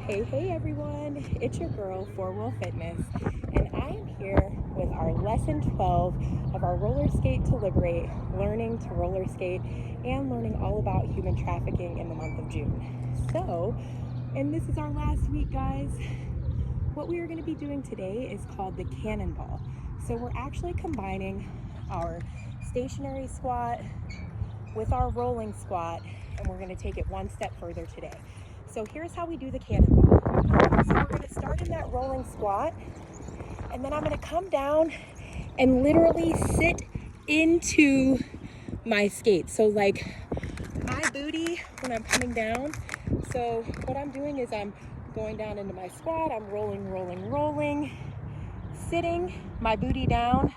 Hey everyone, it's your girl, Four Wheel Fitness, and I am here with our lesson 12 of our roller skate to liberate, learning to roller skate, and learning all about human trafficking in the month of June. So, and this is our last week, guys. What we are going to be doing today is called the cannonball. So we're actually combining our stationary squat with our rolling squat, and we're going to take it one step further today. So here's how we do the cannonball. So we're going to start in that rolling squat, and then I'm going to come down and literally sit into my skates. So like my booty when I'm coming down. So what I'm doing is I'm going down into my squat, I'm rolling, sitting my booty down,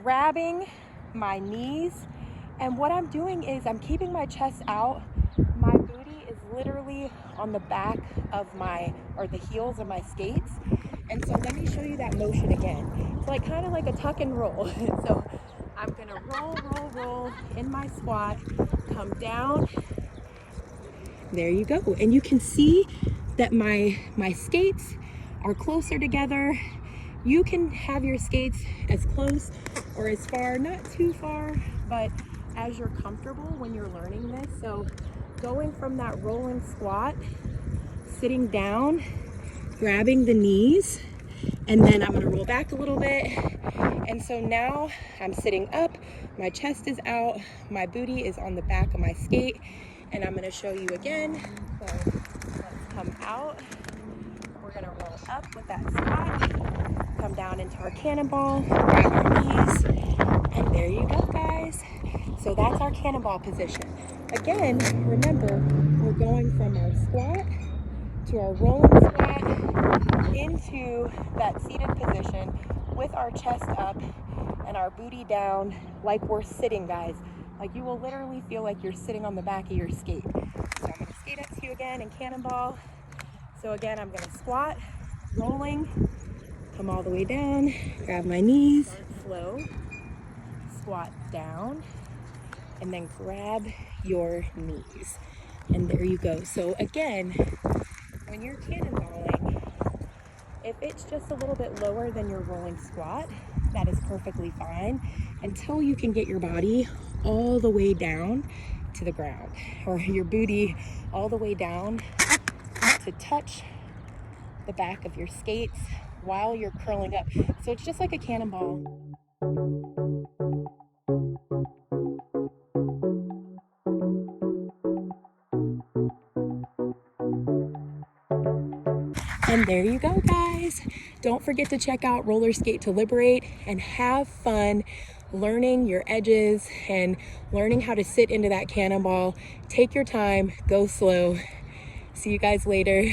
grabbing my knees, and what I'm doing is I'm keeping my chest out. My booty is literally on the back of the heels of my skates. And so let me show you that motion again. It's like kind of like a tuck and roll. So I'm gonna roll in my squat, come down. There you go. And you can see that my skates are closer together. You can have your skates as close or as far, not too far, but as you're comfortable when you're learning this. So going from that rolling squat, sitting down, grabbing the knees, and then I'm gonna roll back a little bit. And so now I'm sitting up, my chest is out, my booty is on the back of my skate, and I'm gonna show you again. So let's come out. We're gonna roll up with that squat, come down into our cannonball, grab our knees, and there you go, guys. So that's our cannonball position. Again, remember, we're going from our squat to our rolling squat into that seated position with our chest up and our booty down like we're sitting, guys. Like you will literally feel like you're sitting on the back of your skate. So I'm gonna skate up to you again and cannonball. So again, I'm gonna squat, rolling, come all the way down, grab my knees, slow, squat down, and then grab your knees. And there you go. So again, when you're cannonballing, if it's just a little bit lower than your rolling squat, that is perfectly fine until you can get your body all the way down to the ground, or your booty all the way down to touch the back of your skates while you're curling up. So it's just like a cannonball. And there you go, guys. Don't forget to check out Roller Skate to Liberate and have fun learning your edges and learning how to sit into that cannonball. Take your time, go slow. See you guys later.